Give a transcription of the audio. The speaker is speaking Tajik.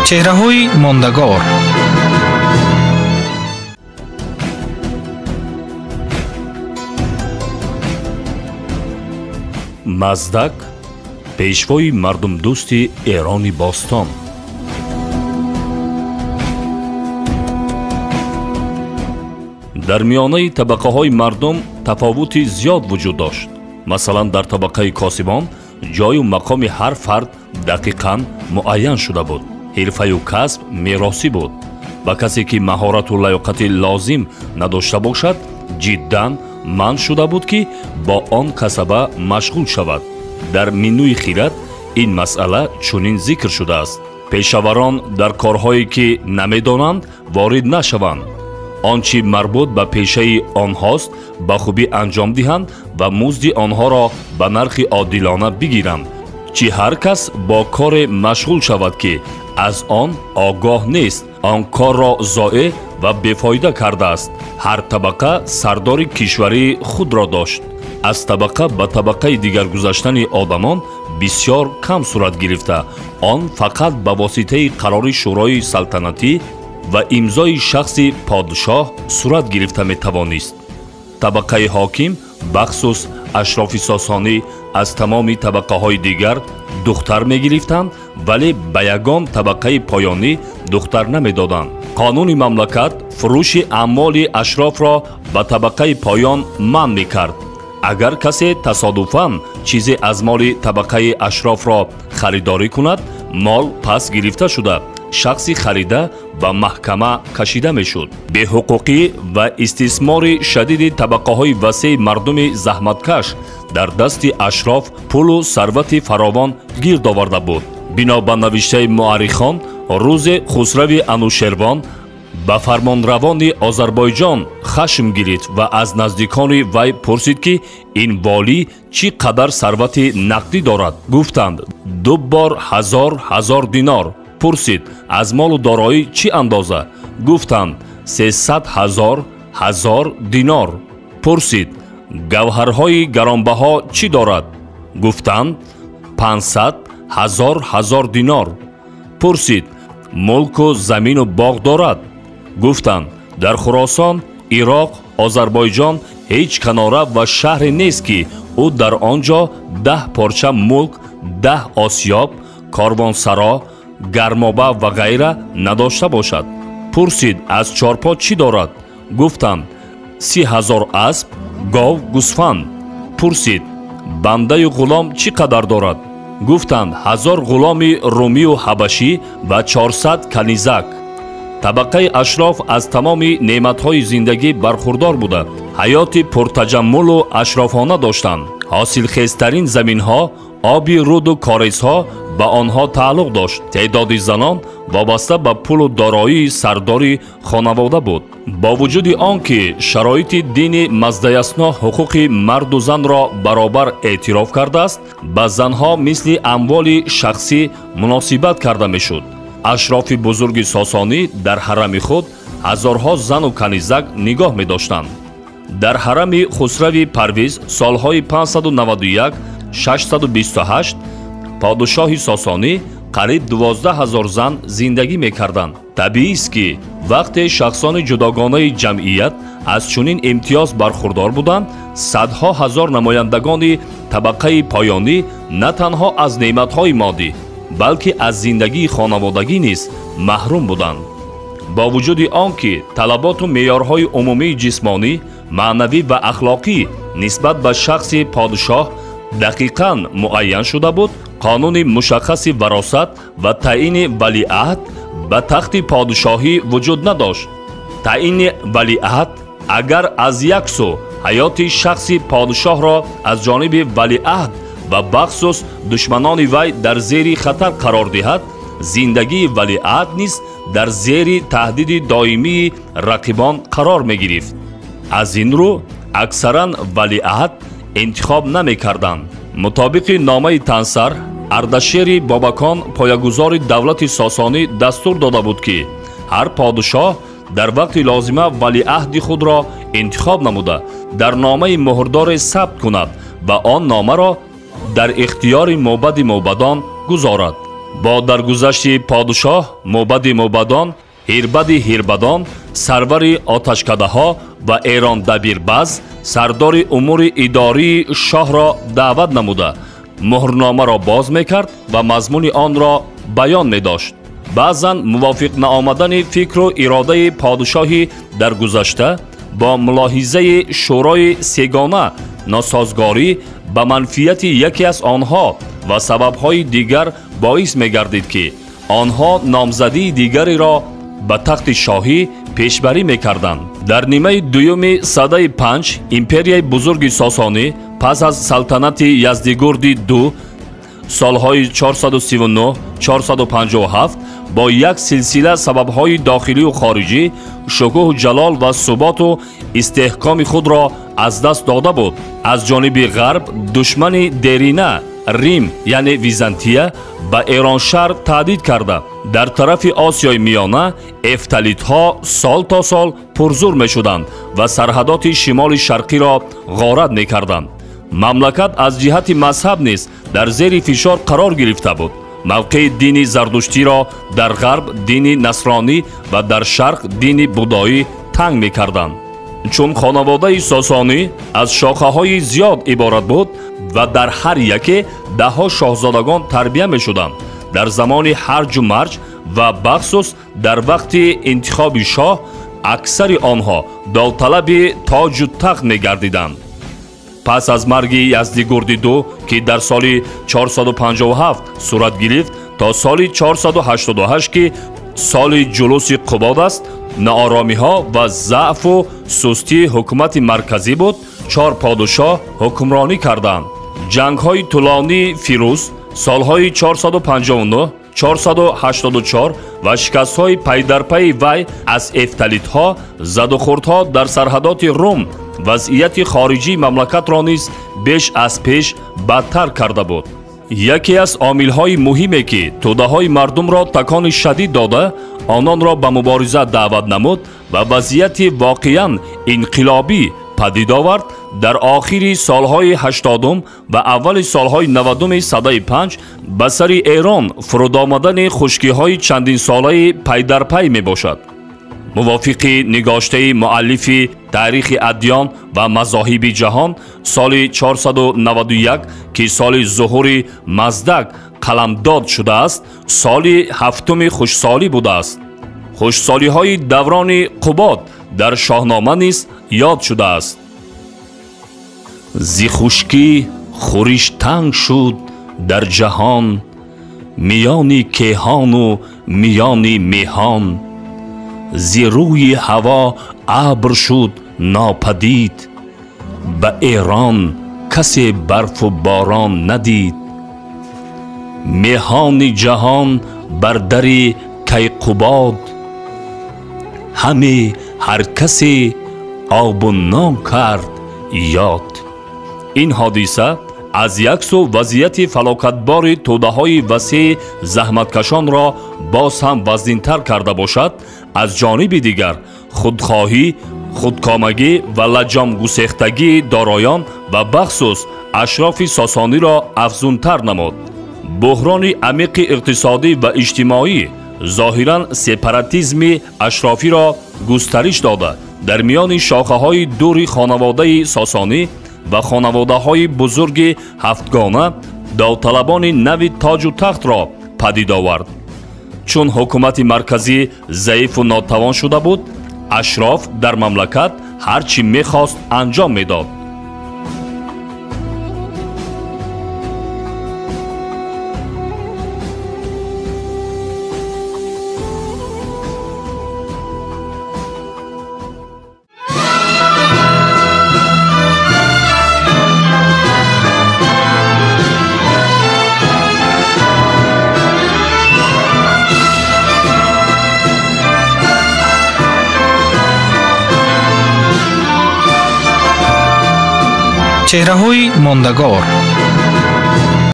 чеҳраҳои мондагор. Маздак пешвои мардумдӯсти Эрони бостон. дар миёнаи табақаҳои мардум тафовути зиёд вуҷуд дошт. Масалан, дар табақаи косибон ҷою мақоми ҳар фард дақиқан муайян шуда буд. ҳирфаю касб меросӣ буд. ба касе ки маҳорату лаёқати лозим надошта бошад, ҷиддан манъ шуда буд ки бо он касаба машғул шавад. дар минуи хират ин масъала чунин зикр шудааст: пешаварон дар корҳое ки намедонанд ворид нашаванд. он чи марбут ба пешаи онҳост ба хубӣ анҷом диҳанд ва музди онҳоро ба нархи одилона бигиранд. чи ҳар кас бо коре машғул шавад ки аз он огоҳ нест, он корро зоэ ва бефоида кардааст. ҳар табақа сардори кишварии худро дошт. аз табақа ба табақаи дигар гузаштани одамон бисёр кам сурат гирифта, он фақат ба воситаи қарори шӯрои салтанатӣ ва имзои шахси подшоҳ сурат гирифта метавонист. табақаи ҳоким бахсус ашрофи сосонӣ аз тамоми табақаҳои дигар духтар мегирифтанд, вале ба ягон табақаи поёнӣ духтар намедоданд. қонуни мамлакат фурӯши амволи ашрофро ба табақаи поён манъ мекард. агар касе тасодуфан чизе аз моли табақаи ашрофро харидорӣ кунад, мол пас гирифта шуда шахси харида ба маҳкама кашида мешуд. беҳуқуқӣ ва истисмори шадиди табақаҳои васеъи мардуми заҳматкаш дар дасти ашроф пулу сарвати фаровон гирд оварда буд. бино ба навиштаи муаррихон, рӯзе хусрави анушервон ба фармонравони Озарбойҷон хашм гирифт ва аз наздикони вай пурсид ки ин волӣ чӣ қадар сарвати нақдӣ дорад. гуфтанд 2 бор 1000 динор. пурсид аз молу дороӣ чӣ андоза? гуфтанд 300,000 динор. пурсид гавҳарҳои гаронбаҳо чӣ дорад? гуфтанд 500,000 динор. пурсид мулку замину боғ дорад? гуфтанд дар Хуросон, Ироқ, Озарбойҷон ҳеҷ канора ва шаҳре нест ки ӯ дар он ҷо 10 порча мулк, 10 осёб, корвонсаро, гармоба ва ғайра надошта бошад. пурсид аз чорпо чӣ дорад? гуфтанд 30,000 асп, гов, гусфанд. пурсид бандаю ғулом чӣ қадар дорад? гуфтанд 1000 ғуломи румию ҳабашӣ ва 400 канизак. табақаи ашроф аз тамоми неъматҳои зиндагӣ бархурдор буда, ҳаёти пуртаҷаммулу ашрофона доштанд. ҳосилхезтарин заминҳо, оби руду корезҳо ба онҳо тааллуқ дошт. теъдоди занон вобаста ба пулу дороии сардори хонавода буд. бо вуҷуди он ки шароити дини маздаясно ҳуқуқи марду занро баробар эътироф кардааст, ба занҳо мисли амволи шахсӣ муносибат карда мешуд. ашрофи бузурги сосонӣ дар ҳарами худ ҳазорҳо зану канизак нигоҳ медоштанд. дар ҳарами хусрави парвиз солҳои 591-628 подшоҳи сосонӣ қариб 12,000 зан зиндагӣ мекарданд. табиист ки вақте шахсони ҷудогонаи ҷамъият аз чунин имтиёз бархурдор буданд, садҳо ҳазор намояндагони табақаи поёнӣ на танҳо аз неъматҳои моддӣ, балки аз зиндагии хонаводагӣ низ маҳрум буданд. бо вуҷуди он ки талаботу меъёрҳои умумии ҷисмонӣ, маънавӣ ва ахлоқӣ нисбат ба шахси подшоҳ дақиқан муайян шуда буд, қонуни мушаххаси варосат ва таъини валиаҳд ба тахти подшоҳӣ вуҷуд надошт. таъини валиаҳд агар аз як су ҳаёти шахси подшоҳро аз ҷониби валиаҳд ва бахсус душманони вай дар зери хатар қарор диҳад, зиндагии валиаҳд низ дар зери таҳдиди доимии рақибон қарор мегирифт. аз ин рӯ аксаран валиаҳд интихоб намекарданд. мутобиқи номаи Тансар, Ардашери Бобакон поягузори давлати Сосонӣ дастур дода буд ки ҳар подшоҳ дар вақти лозима валиаҳди худро интихоб намуда дар номаи муҳрдоре сабт кунад ва он номаро дар ихтиёри мӯбади мӯбадон гузорад. با درگذشت پادشاه موبد موبدان، هیربد هیربدان، سرور آتشکده ها و ایران دبیربز سردار امور اداری شاه را دعوت نموده مهرنامه را باز میکرد و مضمون آن را بیان میداشت. بعضاً موافق نآمدن فکر و اراده پادشاهی در گذشته با ملاحظه شورای سگانه ناسازگاری به منفیت یکی از آنها و سببهای دیگر باعث میگردید که آنها نامزدی دیگری را به تخت شاهی پیشبری میکردند. در نیمه دوم سده 5 امپریای بزرگ ساسانی پس از سلطنت یزدگرد دو سالهای 439 457 با یک سلسله سببهای داخلی و خارجی شکوه جلال و ثبات و استحکام خود را از دست داده بود. از جانب غرب دشمن دیرینه ریم یعنی ویزانتیه به ایران شهر تهدید کرده. در طرف آسیای میانه افتالیت ها سال تا سال پرزور می شدند و سرحدات شمال شرقی را غارت می کردند. مملکت از جهت مذهب نیز در زیر فشار قرار گرفته بود. موقع دین زردشتی را در غرب دین نصرانی و در شرق دین بودایی تنگ می کردند. چون خانواده ساسانی از شاخه های زیاد عبارت بود و در هر یکی ده ها شاهزادگان تربیه می شدند. در زمان هرج و مرج و بخصوص در وقت انتخاب شاه اکثر آنها داوطلب تاج و تخت می گردیدند. پس از مرگ یزدگرد دو که در سال 457 صورت گرفت تا سال 488 که سال جلوس قباد است، ناآرامی ها و ضعف و سستی حکومت مرکزی بود. 4 پادشاه حکمرانی کردند. جنگ های طولانی فیروز سالهای 459 484 و شکست های پی در پی وی از افتالیت ها زد و خورد ها در سرحدات روم وضعیت خارجی مملکت را نیز بیش از پیش بدتر کرده بود. یکی از عامل‌های مهمی که توده‌های مردم را تکان شدید داده آنان را به مبارزه دعوت نمود و وضعیت واقعاً انقلابی پدید آورد. در آخر سالهای 80 و اول سالهای 90 سده 5 به سر ایران فرود آمدن خشکی‌های چندین ساله پی در پی می باشد. موافق نگاشته مؤلف تاریخ ادیان و مذاهب جهان سال 491 که سال ظهور مزدک قلمداد شده است، سال 7 خوشسالی بوده است. خوشسالی های دوران قباد در شاهنامه نیز یاد شده است. زی خشکی خورش تنگ شد در جهان، میان کیهان و میان میهان. زی روی هوا ابر شد ناپدید، به ایران کسی برف و باران ندید. میهان جهان بر در کیقباد، همه هر کسی آب و نان کرد یاد. این حادثه از یک سو وضعیت فلاکتبار توده‌های وسیع زحمتکشان را باز هم وزن‌تر کرده باشد، از جانب دیگر خودخواهی، خودکامگی و لجام گسیختگی دارایان و بخصوص اشراف ساسانی را افزونتر نمود. بحران عمیق اقتصادی و اجتماعی ظاهراً سپاراتیسم اشرافی را گسترش داده در میان شاخه‌های دور خانواده ساسانی و خانواده‌های بزرگ هفتگانه داوطلبان نو تاج و تخت را پدید آورد. چون حکومت مرکزی ضعیف و ناتوان شده بود، اشراف در مملکت هر چی می‌خواست انجام می‌داد. چهره‌های ماندگار.